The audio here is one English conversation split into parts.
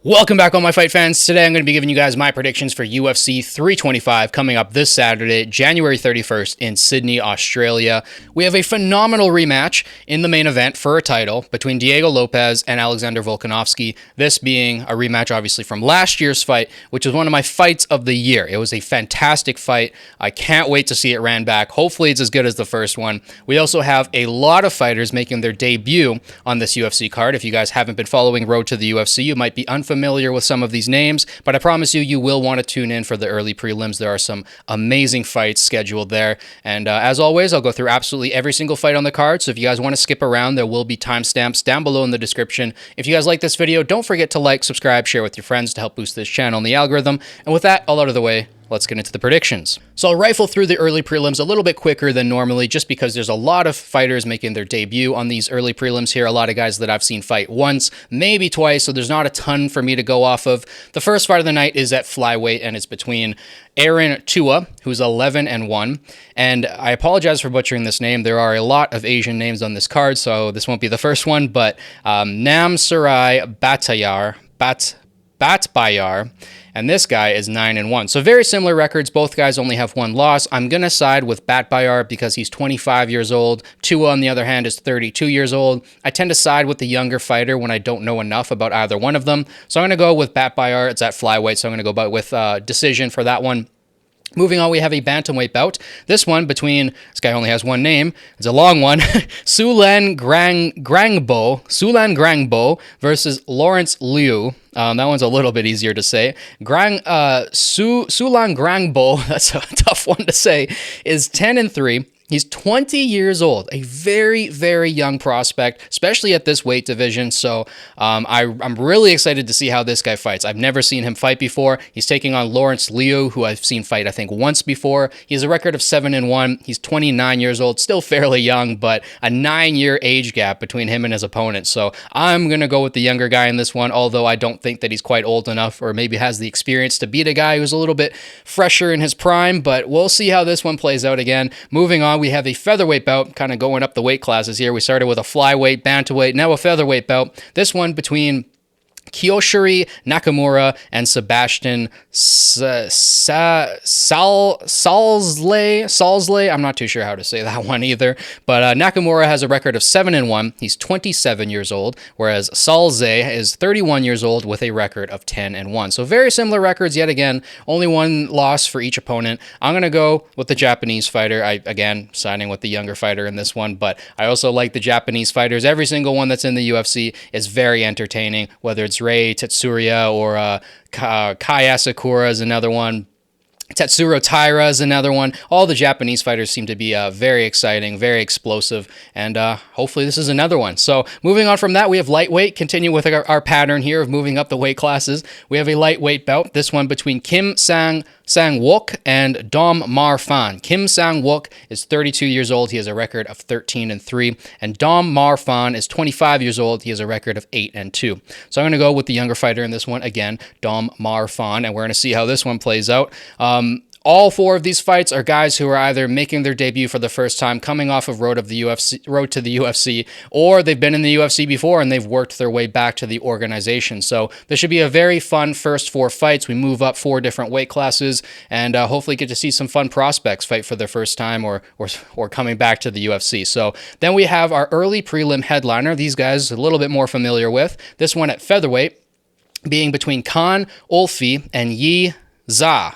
Welcome back, all my fight fans. Today I'm going to be giving you guys my predictions for UFC 325 coming up this Saturday, January 31st in Sydney, Australia. We have a phenomenal rematch in the main event for a title between Diego Lopes and Alexander Volkanovski, this being a rematch obviously from last year's fight, which was one of my fights of the year. It was a fantastic fight. I can't wait to see it ran back. Hopefully it's as good as the first one. We also have a lot of fighters making their debut on this UFC card. If you guys haven't been following Road to the UFC, you might be unfamiliar with some of these names, but I promise you, you will want to tune in for the early prelims. There are some amazing fights scheduled there. And as always, I'll go through absolutely every single fight on the card. So if you guys want to skip around, there will be timestamps down below in the description. If you guys like this video, don't forget to like, subscribe, share with your friends to help boost this channel and the algorithm. And with that all out of the way, let's get into the predictions. So I'll rifle through the early prelims a little bit quicker than normally, just because there's a lot of fighters making their debut on these early prelims here. A lot of guys that I've seen fight once, maybe twice, so there's not a ton for me to go off of. The first fight of the night is at flyweight, and it's between Aaron Tua, who's 11-1, and I apologize for butchering this name. There are a lot of Asian names on this card, so this won't be the first one, but Nam Sarai Batbayar, and this guy is 9-1. So very similar records. Both guys only have one loss. I'm going to side with Batbayar because he's 25 years old. Tua, on the other hand, is 32 years old. I tend to side with the younger fighter when I don't know enough about either one of them. So I'm going to go with Batbayar. It's at flyweight, so I'm going to go with decision for that one. Moving on, we have a bantamweight bout. This one between, this guy only has one name. It's a long one. Sulan Grangbo versus Lawrence Liu. That one's a little bit easier to say. Sulan Grangbo, that's a tough one to say, is 10-3. He's 20 years old, a very, very young prospect, especially at this weight division. So I'm really excited to see how this guy fights. I've never seen him fight before. He's taking on Lawrence Liu, who I've seen fight, I think, once before. He has a record of 7-1. He's 29 years old, still fairly young, but a 9-year age gap between him and his opponent. So I'm going to go with the younger guy in this one, although I don't think that he's quite old enough or maybe has the experience to beat a guy who's a little bit fresher in his prime, but we'll see how this one plays out again. Moving on, we have a featherweight bout, kind of going up the weight classes here. We started with a flyweight, bantamweight, now a featherweight bout. This one between Kiyoshiri Nakamura and Sebastian Salzley. I'm not too sure how to say that one either, but Nakamura has a record of 7-1. He's 27 years old, whereas Salzley is 31 years old with a record of 10-1. So very similar records yet again, only one loss for each opponent. I'm going to go with the Japanese fighter. Again, siding with the younger fighter in this one, but I also like the Japanese fighters. Every single one that's in the UFC is very entertaining, whether it's Rei Tetsuya or Kai Asakura is another one. Tetsuro Taira is another one. All the Japanese fighters seem to be very exciting, very explosive, and hopefully this is another one. So moving on from that, we have lightweight. Continue with our pattern here of moving up the weight classes. We have a lightweight bout, this one between Kim Sang-wook and Dom Mar Fan. Kim Sang-wook is 32 years old. He has a record of 13-3, and Dom Mar Fan is 25 years old. He has a record of 8-2. So I'm going to go with the younger fighter in this one, again, Dom Mar Fan, and we're going to see how this one plays out. All four of these fights are guys who are either making their debut for the first time, coming off of Road to the UFC, or they've been in the UFC before and they've worked their way back to the organization. So this should be a very fun first four fights. We move up 4 different weight classes and hopefully get to see some fun prospects fight for their first time or coming back to the UFC. So then we have our early prelim headliner. These guys a little bit more familiar with. This one at featherweight being between Khan Olfi and Yi Za.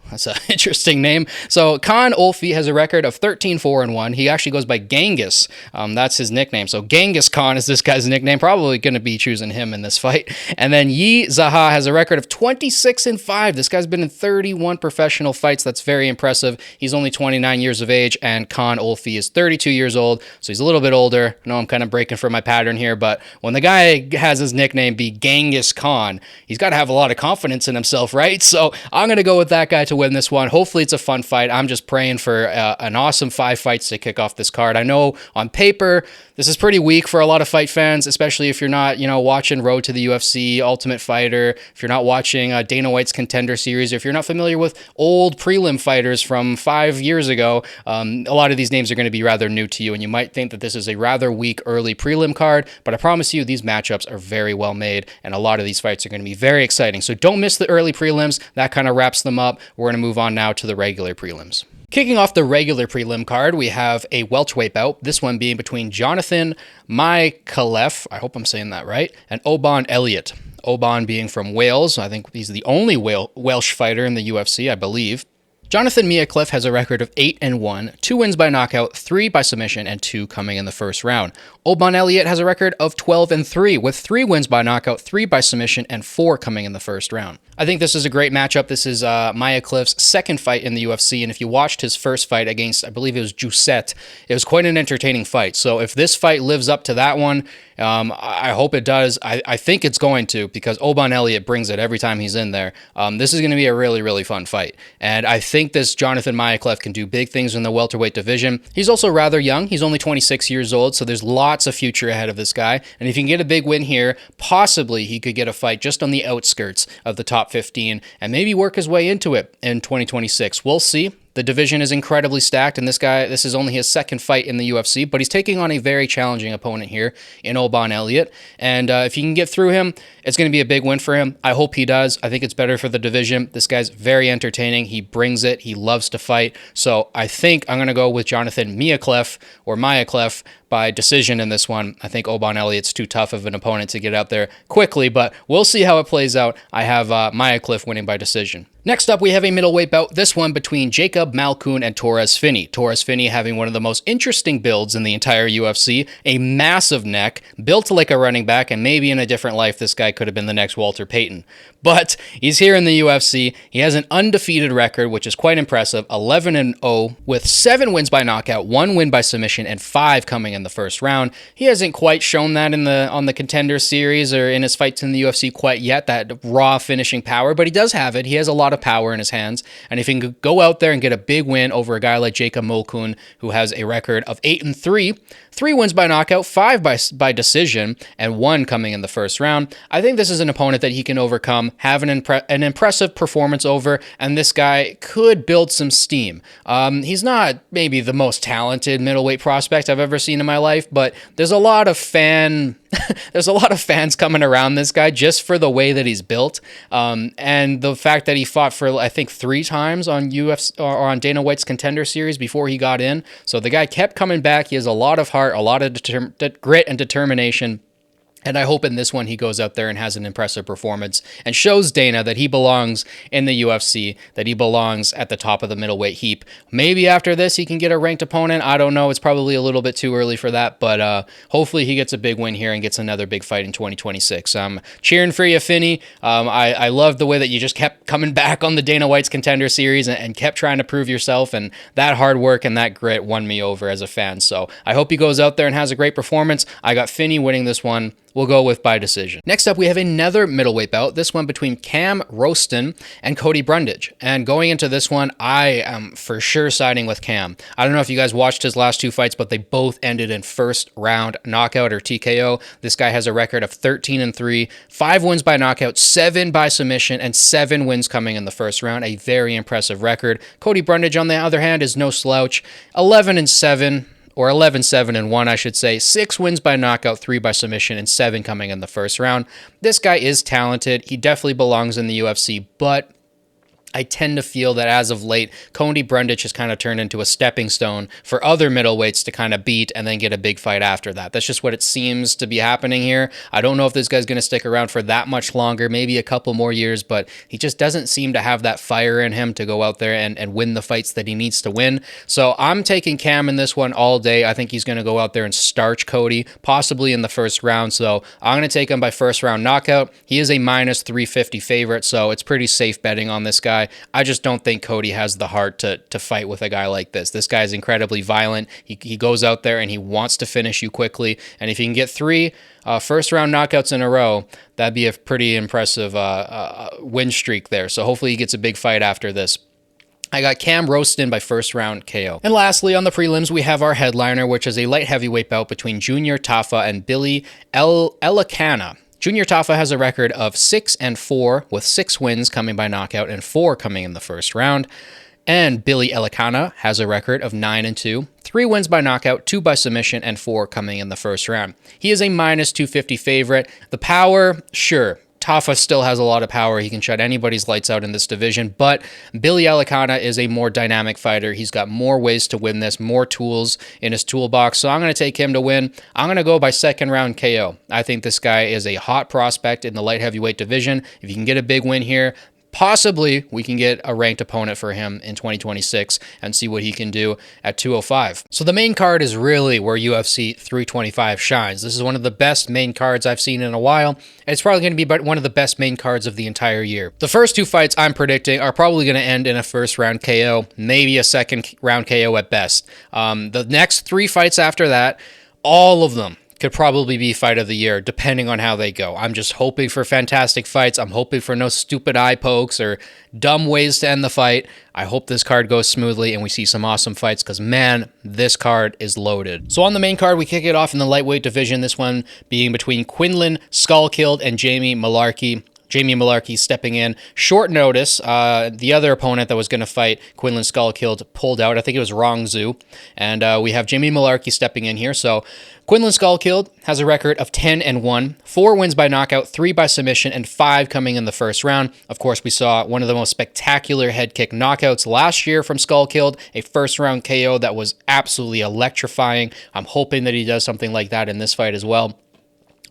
That's an interesting name. So Khan Olfi has a record of 13-4-1. He actually goes by Genghis. That's his nickname. So Genghis Khan is this guy's nickname. Probably going to be choosing him in this fight. And then Yi Zaha has a record of 26-5. This guy's been in 31 professional fights. That's very impressive. He's only 29 years of age, and Khan Olfi is 32 years old, so he's a little bit older. I know I'm kind of breaking from my pattern here, but when the guy has his nickname be Genghis Khan, he's got to have a lot of confidence in himself, right? So I'm going to go with that guy to win this one. Hopefully it's a fun fight. I'm just praying for an awesome 5 fights to kick off this card. I know on paper this is pretty weak for a lot of fight fans, especially if you're not, watching Road to the UFC, Ultimate Fighter, if you're not watching Dana White's Contender Series, or if you're not familiar with old prelim fighters from 5 years ago. A lot of these names are going to be rather new to you, and you might think that this is a rather weak early prelim card, but I promise you these matchups are very well made, and a lot of these fights are going to be very exciting. So don't miss the early prelims. That kind of wraps them up. We're going to move on now to the regular prelims. Kicking off the regular prelim card, we have a welterweight bout, this one being between Jonathan Mykalef, I hope I'm saying that right, and Oban Elliott. Oban being from Wales. I think he's the only Welsh fighter in the UFC, I believe. Jonathan Mykalef has a record of 8-1, 2 wins by knockout, 3 by submission, and 2 coming in the first round. Oban Elliott has a record of 12-3, with 3 wins by knockout, 3 by submission, and 4 coming in the first round. I think this is a great matchup. This is Mykalef's second fight in the UFC, and if you watched his first fight against, I believe it was Jusset, it was quite an entertaining fight. So if this fight lives up to that one, I hope it does. I think it's going to, because Oban Elliott brings it every time he's in there. This is going to be a really, really fun fight. And I think this Jonathan Mykalef can do big things in the welterweight division. He's also rather young. He's only 26 years old, so there's lots of future ahead of this guy. And if he can get a big win here, possibly he could get a fight just on the outskirts of the top 15 and maybe work his way into it in 2026. We'll see. The division is incredibly stacked, and this is only his second fight in the UFC, but he's taking on a very challenging opponent here in Oban Elliott, and if he can get through him, it's going to be a big win for him. I hope he does. I think it's better for the division. This guy's very entertaining. He brings it. He loves to fight, so I think I'm going to go with Jonathan Mykalef by decision in this one. I think Oban Elliott's too tough of an opponent to get out there quickly, but we'll see how it plays out. I have Mykalef winning by decision. Next up, we have a middleweight bout, this one between Jacob Malkoun and Torres Finney. Torres Finney having one of the most interesting builds in the entire UFC, a massive neck, built like a running back, and maybe in a different life, this guy could have been the next Walter Payton. But he's here in the UFC. He has an undefeated record, which is quite impressive, 11-0, with 7 wins by knockout, 1 win by submission, and 5 coming in the first round. He hasn't quite shown that on the Contender Series or in his fights in the UFC quite yet, that raw finishing power, but he does have it. He has a lot of power in his hands, and if he can go out there and get a big win over a guy like Jacob Malkoun, who has a record of 8-3, 3 wins by knockout, 5 by decision, and 1 coming in the first round, I think this is an opponent that he can overcome, have an impressive performance over, and this guy could build some steam. He's not maybe the most talented middleweight prospect I've ever seen in my life, but there's a lot of fans coming around this guy just for the way that he's built, and the fact that he fought for, I think, 3 times on UFC or on Dana White's Contender Series before he got in. So the guy kept coming back. He has a lot of heart, a lot of grit and determination. And I hope in this one he goes out there and has an impressive performance and shows Dana that he belongs in the UFC, that he belongs at the top of the middleweight heap. Maybe after this he can get a ranked opponent. I don't know. It's probably a little bit too early for that, but hopefully he gets a big win here and gets another big fight in 2026. I'm cheering for you, Finney. I love the way that you just kept coming back on the Dana White's Contender Series and kept trying to prove yourself, and that hard work and that grit won me over as a fan. So I hope he goes out there and has a great performance. I got Finney winning this one. We'll go with by decision. Next up, we have another middleweight bout, this one between Cam Roston and Cody Brundage. And going into this one, I am for sure siding with Cam. I don't know if you guys watched his last 2 fights, but they both ended in first round knockout or TKO. This guy has a record of 13-3, 5 wins by knockout, 7 by submission, and 7 wins coming in the first round. A very impressive record. Cody Brundage, on the other hand, is no slouch. 11-7. Or 11-7-1, I should say. 6 wins by knockout, 3 by submission, and 7 coming in the first round. This guy is talented. He definitely belongs in the UFC, but I tend to feel that as of late, Cody Brundage has kind of turned into a stepping stone for other middleweights to kind of beat and then get a big fight after that. That's just what it seems to be happening here. I don't know if this guy's going to stick around for that much longer, maybe a couple more years, but he just doesn't seem to have that fire in him to go out there and win the fights that he needs to win. So I'm taking Cam in this one all day. I think he's going to go out there and starch Cody, possibly in the first round. So I'm going to take him by first round knockout. He is a minus 350 favorite, so it's pretty safe betting on this guy. I just don't think Cody has the heart to fight with a guy like this. This guy is incredibly violent. He goes out there and he wants to finish you quickly. And if he can get 3 first-round knockouts in a row, that'd be a pretty impressive win streak there. So hopefully he gets a big fight after this. I got Cam Roston by first round KO. And lastly, on the prelims, we have our headliner, which is a light heavyweight bout between Junior Tafa and Billy Elikana. Junior Tafa has a record of 6-4 with 6 wins coming by knockout and 4 coming in the first round. And Billy Elikana has a record of 9-2, 3 wins by knockout, 2 by submission, and 4 coming in the first round. He is a minus 250 favorite. The power, sure. Tafa still has a lot of power. He can shut anybody's lights out in this division, but Billy Elikana is a more dynamic fighter. He's got more ways to win this, more tools in his toolbox, so I'm going to take him to win. I'm going to go by second round KO. I think this guy is a hot prospect in the light heavyweight division. If you can get a big win here, possibly we can get a ranked opponent for him in 2026 and see what he can do at 205. So the main card is really where UFC 325 shines. This is one of the best main cards I've seen in a while. And it's probably going to be one of the best main cards of the entire year. The first 2 fights I'm predicting are probably going to end in a first round KO, maybe a second round KO at best. The next 3 fights after that, all of them could probably be fight of the year, depending on how they go. I'm just hoping for fantastic fights. I'm hoping for no stupid eye pokes or dumb ways to end the fight. I hope this card goes smoothly and we see some awesome fights because, man, this card is loaded. So on the main card, we kick it off in the lightweight division, this one being between Quinlan Skullkilled and Jamie Malarkey. Jamie Malarkey stepping in. Short notice, the other opponent that was going to fight Quinlan Skullkilled pulled out. I think it was Rong Zhu. And we have Jamie Malarkey stepping in here. So Quinlan Skullkilled has a record of 10-1, 4 wins by knockout, 3 by submission, and 5 coming in the first round. Of course, we saw one of the most spectacular head kick knockouts last year from Skullkilled, a first round KO that was absolutely electrifying. I'm hoping that he does something like that in this fight as well.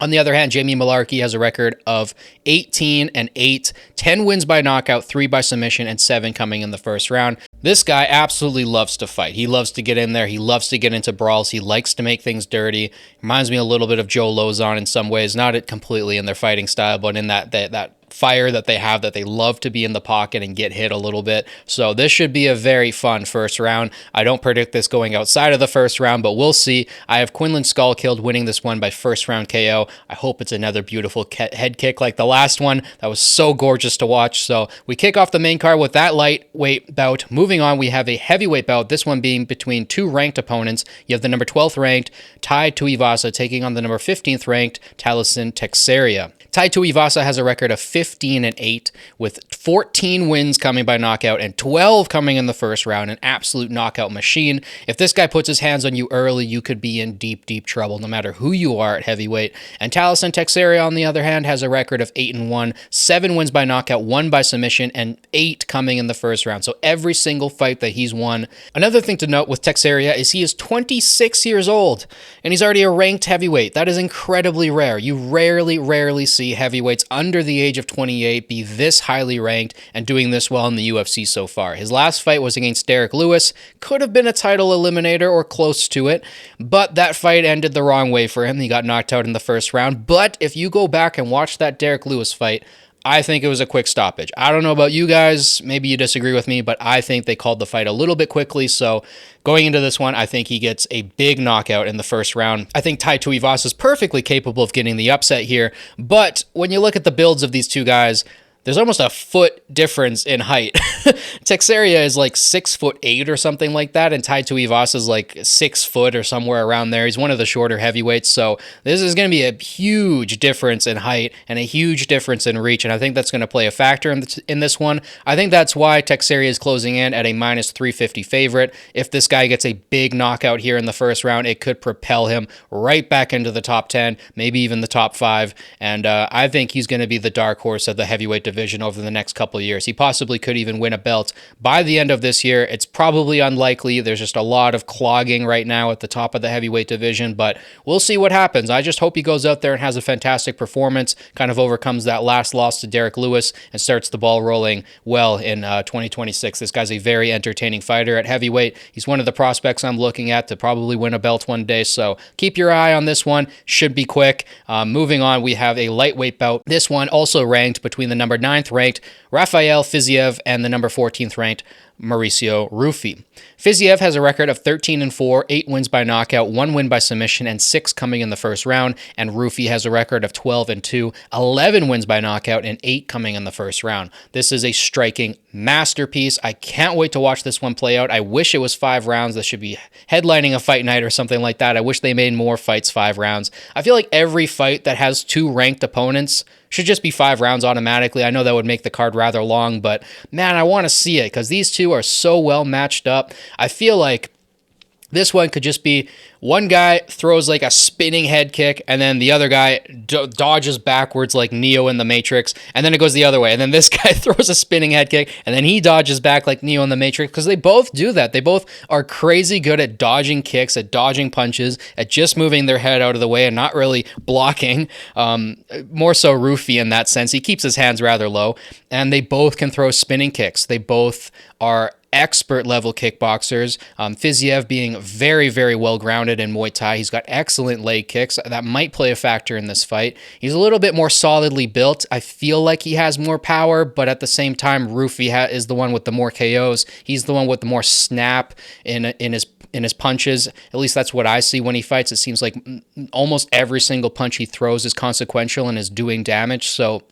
On the other hand, Jamie Malarkey has a record of 18-8, 10 wins by knockout, 3 by submission, and 7 coming in the first round. This guy absolutely loves to fight. He loves to get in there. He loves to get into brawls. He likes to make things dirty. Reminds me a little bit of Joe Lozon in some ways, not it completely in their fighting style, but in that fire that they have, that they love to be in the pocket and get hit a little bit. So this should be a very fun first round. I don't predict this going outside of the first round, but we'll see. I have Quinlan Skullkilled winning this one by first round KO. I hope it's another beautiful head kick like the last one. That was so gorgeous to watch. So we kick off the main card with that lightweight bout. Moving on, we have a heavyweight bout, this one being between 2 ranked opponents. You have the number 12th ranked Tai Tuivasa taking on the number 15th ranked Taliesin Teixeira. Tai Tuivasa has a record of 15-8 with 14 wins coming by knockout and 12 coming in the first round, an absolute knockout machine. If this guy puts his hands on you early, you could be in deep, deep trouble no matter who you are at heavyweight. And Taliesin Teixeira, on the other hand, has a record of 8-1, 7 wins by knockout, 1 by submission, and 8 coming in the first round. So every single fight that he's won. Another thing to note with Teixeira is he is 26 years old and he's already a ranked heavyweight. That is incredibly rare. You rarely see heavyweights under the age of 28 be this highly ranked and doing this well in the UFC so far. His last fight was against Derek Lewis. Could have been a title eliminator or close to it, but that fight ended the wrong way for him. He got knocked out in the first round. But if you go back and watch that Derek Lewis fight, I think it was a quick stoppage. I don't know about you guys. Maybe you disagree with me, but I think they called the fight a little bit quickly. So going into this one, I think he gets a big knockout in the first round. I think Tai Tuivasa is perfectly capable of getting the upset here. But when you look at the builds of these two guys, there's almost a foot difference in height. Teixeira is like 6'8" or something like that, and Tai Tuivasa is like 6 foot or somewhere around there. He's one of the shorter heavyweights, so this is going to be a huge difference in height and a huge difference in reach, and I think that's going to play a factor in this one. I think that's why Teixeira is closing in at a minus 350 favorite. If this guy gets a big knockout here in the first round, it could propel him right back into the top 10, maybe even the top 5, and I think he's going to be the dark horse of the heavyweight division over the next couple of years. He possibly could even win a belt by the end of this year. It's probably unlikely. There's just a lot of clogging right now at the top of the heavyweight division, but we'll see what happens. I just hope he goes out there and has a fantastic performance, kind of overcomes that last loss to Derek Lewis, and starts the ball rolling well in 2026. This guy's a very entertaining fighter at heavyweight. He's one of the prospects I'm looking at to probably win a belt one day, so keep your eye on this one. Should be quick. Moving on, we have a lightweight bout. This one also ranked between the number 9th ranked Rafael Fiziev and the number 14th ranked Mauricio Rufy. Fiziev has a record of 13-4, 8 wins by knockout, 1 win by submission, and 6 coming in the first round. And Rufy has a record of 12-2, 11 wins by knockout, and 8 coming in the first round. This is a striking masterpiece. I can't wait to watch this one play out. I wish it was 5 rounds. This should be headlining a fight night or something like that. I wish they made more fights 5 rounds. I feel like every fight that has 2 ranked opponents should just be 5 rounds automatically. I know that would make the card rather long, but man, I want to see it because these two are so well matched up. I feel like this one could just be one guy throws like a spinning head kick, and then the other guy dodges backwards like Neo in the Matrix, and then it goes the other way. And then this guy throws a spinning head kick, and then he dodges back like Neo in the Matrix, because they both do that. They both are crazy good at dodging kicks, at dodging punches, at just moving their head out of the way and not really blocking. More so Rufy in that sense. He keeps his hands rather low, and they both can throw spinning kicks. They both are expert level kickboxers. Fiziev being very, very well grounded in Muay Thai. He's got excellent leg kicks. That might play a factor in this fight. He's a little bit more solidly built. I feel like he has more power, but at the same time, Rufy is the one with the more KOs. He's the one with the more snap in his punches. At least that's what I see when he fights. It seems like almost every single punch he throws is consequential and is doing damage. So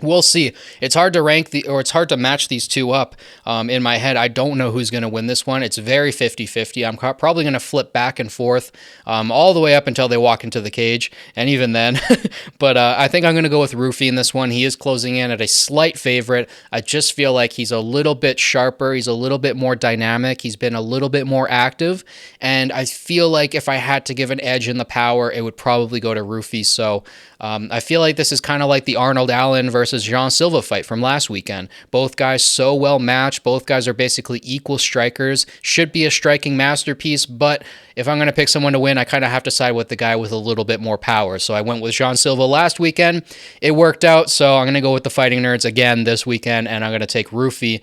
we'll see. It's hard to it's hard to match these two up in my head. I don't know who's going to win this one. It's very 50-50. I'm probably going to flip back and forth all the way up until they walk into the cage, and even then. But I think I'm going to go with Rufy in this one. He is closing in at a slight favorite. I just feel like he's a little bit sharper. He's a little bit more dynamic. He's been a little bit more active, and I feel like if I had to give an edge in the power, it would probably go to Rufy. So I feel like this is kind of like the Arnold Allen versus Jean Silva fight from last weekend. Both guys so well matched. Both guys are basically equal strikers. Should be a striking masterpiece, but if I'm going to pick someone to win, I kind of have to side with the guy with a little bit more power. So I went with Jean Silva last weekend. It worked out, so I'm going to go with the Fighting Nerds again this weekend, and I'm going to take Rufy.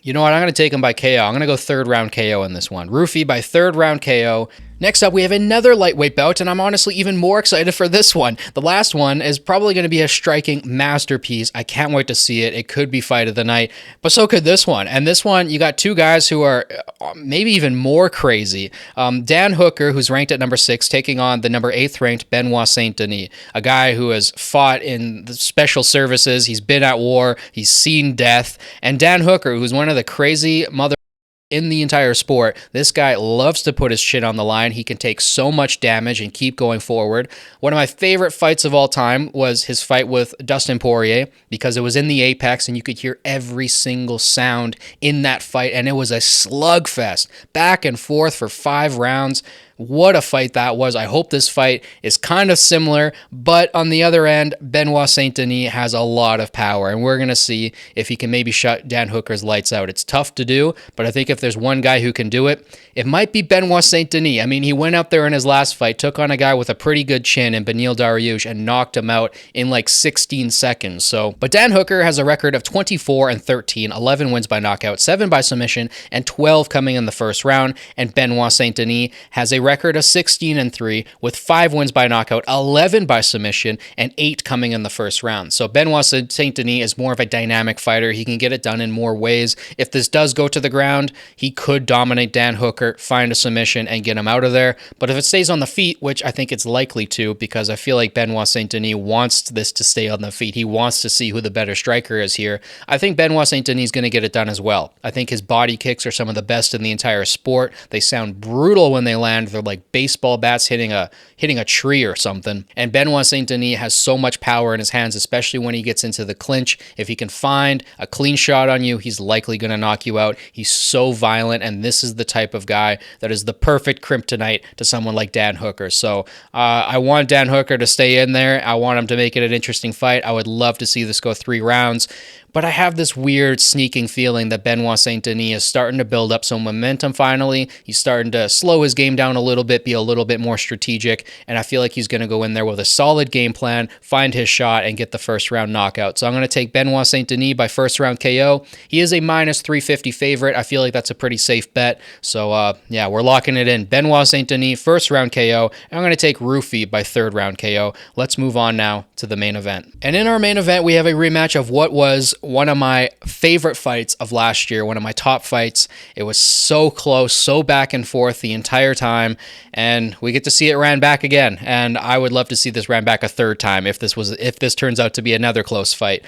You know what? I'm going to take him by KO. I'm going to go 3rd round KO in this one. Rufy by 3rd round KO. Next up, we have another lightweight bout, and I'm honestly even more excited for this one. The last one is probably going to be a striking masterpiece. I can't wait to see it. It could be fight of the night, but so could this one. And this one, you got 2 guys who are maybe even more crazy. Dan Hooker, who's ranked at number 6, taking on the number 8th ranked Benoit Saint-Denis, a guy who has fought in the special services. He's been at war. He's seen death. And Dan Hooker, who's one of the crazy in the entire sport. This guy loves to put his shit on the line. He can take so much damage and keep going forward. One of my favorite fights of all time was his fight with Dustin Poirier, because it was in the Apex and you could hear every single sound in that fight, and it was a slugfest, back and forth for 5 rounds. What a fight that was. I hope this fight is kind of similar, but on the other end, Benoit Saint-Denis has a lot of power, and we're going to see if he can maybe shut Dan Hooker's lights out. It's tough to do, but I think if there's one guy who can do it, it might be Benoit Saint-Denis. I mean, he went out there in his last fight, took on a guy with a pretty good chin in Beneil Dariush, and knocked him out in like 16 seconds. But Dan Hooker has a record of 24-13, 11 wins by knockout, 7 by submission, and 12 coming in the first round, and Benoit Saint-Denis has a record of 16-3 with 5 wins by knockout, 11 by submission, and 8 coming in the first round. So Benoit Saint-Denis is more of a dynamic fighter. He can get it done in more ways. If this does go to the ground, he could dominate Dan Hooker, find a submission, and get him out of there. But if it stays on the feet, which I think it's likely to, because I feel like Benoit Saint-Denis wants this to stay on the feet. He wants to see who the better striker is here. I think Benoit Saint-Denis is going to get it done as well. I think his body kicks are some of the best in the entire sport. They sound brutal when they land. They're like baseball bats hitting a tree or something. And Benoit Saint-Denis has so much power in his hands, especially when he gets into the clinch. If he can find a clean shot on you, he's likely going to knock you out. He's so violent, and this is the type of guy that is the perfect kryptonite to someone like Dan Hooker. So I want Dan Hooker to stay in there. I want him to make it an interesting fight. I would love to see this go 3 rounds. But I have this weird sneaking feeling that Benoit Saint-Denis is starting to build up some momentum finally. He's starting to slow his game down a little bit, be a little bit more strategic, and I feel like he's going to go in there with a solid game plan, find his shot, and get the first round knockout. So I'm going to take Benoit Saint-Denis by first round KO. He is a minus 350 favorite. I feel like that's a pretty safe bet. So yeah, we're locking it in. Benoit Saint-Denis, first round KO. I'm going to take Rufy by 3rd round KO. Let's move on now to the main event. And in our main event, we have a rematch of what was one of my favorite fights of last year, one of my top fights. It was so close, so back and forth the entire time, and we get to see it ran back again. And I would love to see this ran back a third time if this turns out to be another close fight.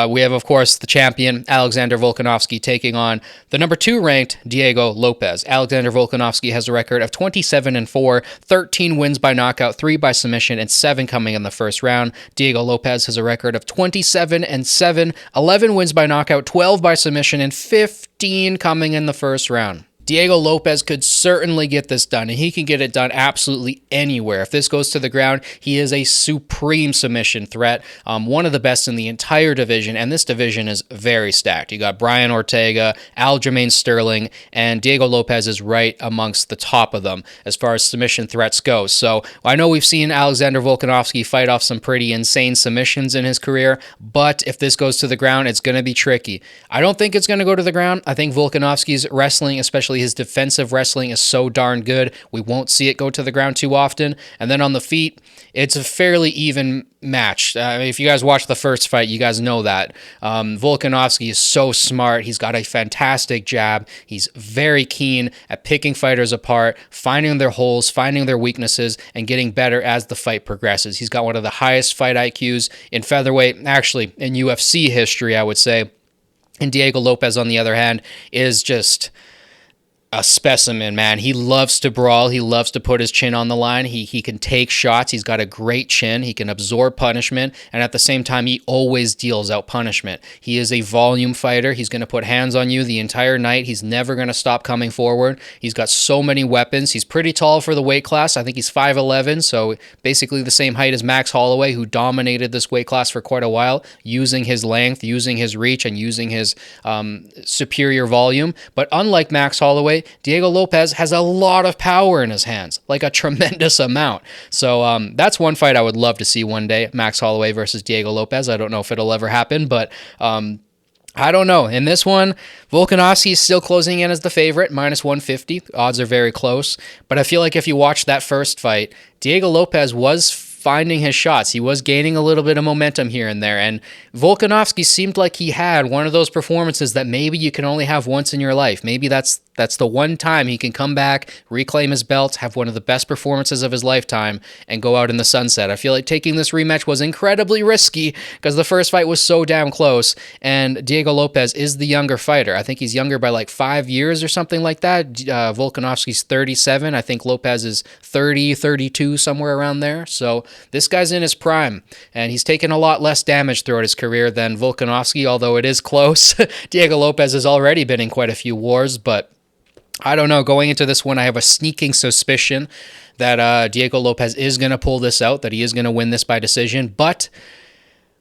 We have, of course, the champion Alexander Volkanovski taking on the number 2 ranked Diego Lopes. Alexander Volkanovski has a record of 27-4, 13 wins by knockout, 3 by submission, and 7 coming in the first round. Diego Lopes has a record of 27-7, 11 wins by knockout, 12 by submission, and 15 coming in the first round. Diego Lopes could certainly get this done, and he can get it done absolutely anywhere. If this goes to the ground, he is a supreme submission threat, one of the best in the entire division, and this division is very stacked. You got Brian Ortega, Aljamain Sterling, and Diego Lopes is right amongst the top of them as far as submission threats go. So I know we've seen Alexander Volkanovski fight off some pretty insane submissions in his career, but if this goes to the ground, it's going to be tricky. I don't think it's going to go to the ground. I think Volkanovski's wrestling, especially his defensive wrestling, is so darn good. We won't see it go to the ground too often. And then on the feet, it's a fairly even match. If you guys watched the first fight, you guys know that. Volkanovski is so smart. He's got a fantastic jab. He's very keen at picking fighters apart, finding their holes, finding their weaknesses, and getting better as the fight progresses. He's got one of the highest fight IQs in featherweight, actually in UFC history, I would say. And Diego Lopes, on the other hand, is just a specimen, man. He loves to brawl. He loves to put his chin on the line. He can take shots. He's got a great chin. He can absorb punishment, and at the same time, he always deals out punishment. He is a volume fighter. He's going to put hands on you the entire night. He's never going to stop coming forward. He's got so many weapons. He's pretty tall for the weight class. I think he's 5'11", so basically the same height as Max Holloway, who dominated this weight class for quite a while, using his length, using his reach, and using his superior volume. But unlike Max Holloway, Diego Lopes has a lot of power in his hands, like a tremendous amount. So that's one fight I would love to see one day, Max Holloway versus Diego Lopes. I don't know if it'll ever happen, but I don't know. In this one, Volkanovski is still closing in as the favorite, -150. Odds are very close. But I feel like if you watch that first fight, Diego Lopes was finding his shots. He was gaining a little bit of momentum here and there, and Volkanovski seemed like he had one of those performances that maybe you can only have once in your life. Maybe that's the one time he can come back, reclaim his belt, have one of the best performances of his lifetime, and go out in the sunset. I feel like taking this rematch was incredibly risky because the first fight was so damn close, and Diego Lopes is the younger fighter. I think he's younger by like 5 years or something like that. Volkanovski's 37. I think Lopes is 30, 32, somewhere around there. So this guy's in his prime, and he's taken a lot less damage throughout his career than Volkanovski, although it is close. Diego Lopes has already been in quite a few wars, but I don't know. Going into this one, I have a sneaking suspicion that Diego Lopes is going to pull this out, that he is going to win this by decision, but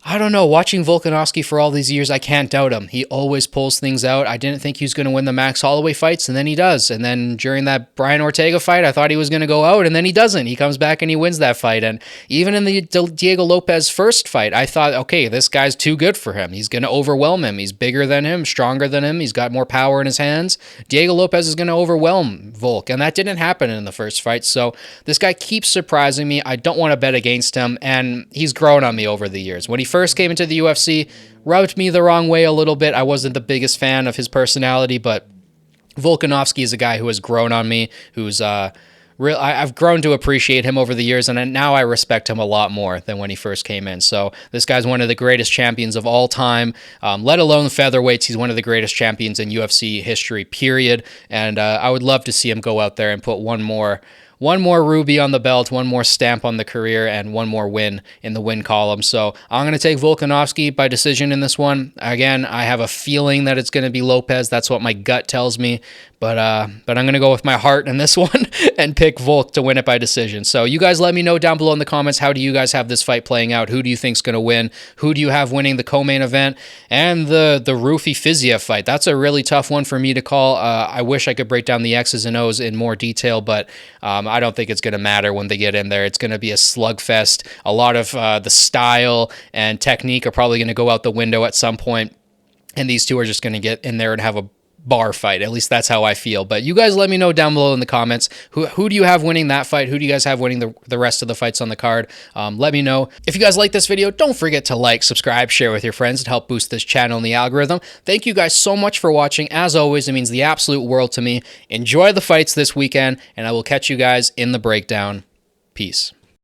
I don't know. Watching Volkanovski for all these years, I can't doubt him. He always pulls things out. I didn't think he was going to win the Max Holloway fights, and then he does. And then during that Brian Ortega fight, I thought he was going to go out, and then he doesn't. He comes back and he wins that fight. And even in the Diego Lopes first fight, I thought, okay, this guy's too good for him. He's going to overwhelm him. He's bigger than him, stronger than him. He's got more power in his hands. Diego Lopes is going to overwhelm Volk, and that didn't happen in the first fight. So this guy keeps surprising me. I don't want to bet against him, and he's grown on me over the years. When he first came into the UFC, rubbed me the wrong way a little bit. I wasn't the biggest fan of his personality, but Volkanovski is a guy who has grown on me, who's I've grown to appreciate him over the years, and now I respect him a lot more than when he first came in. So this guy's one of the greatest champions of all time, let alone featherweights. He's one of the greatest champions in UFC history, period. And I would love to see him go out there and put one more ruby on the belt, one more stamp on the career, and one more win in the win column. So I'm going to take Volkanovski by decision in this one. Again, I have a feeling that it's going to be Lopes. That's what my gut tells me. But I'm going to go with my heart in this one and pick Volk to win it by decision. So you guys let me know down below in the comments, how do you guys have this fight playing out? Who do you think's going to win? Who do you have winning the co-main event? And the Rufi Fiziev fight. That's a really tough one for me to call. I wish I could break down the X's and O's in more detail, but I don't think it's going to matter when they get in there. It's going to be a slugfest. A lot of the style and technique are probably going to go out the window at some point, and these two are just going to get in there and have a bar fight. At least that's how I feel. But you guys let me know down below in the comments. Who do you have winning that fight? Who do you guys have winning the rest of the fights on the card? Let me know. If you guys like this video, don't forget to like, subscribe, share with your friends to help boost this channel and the algorithm. Thank you guys so much for watching. As always, it means the absolute world to me. Enjoy the fights this weekend, and I will catch you guys in the breakdown. Peace.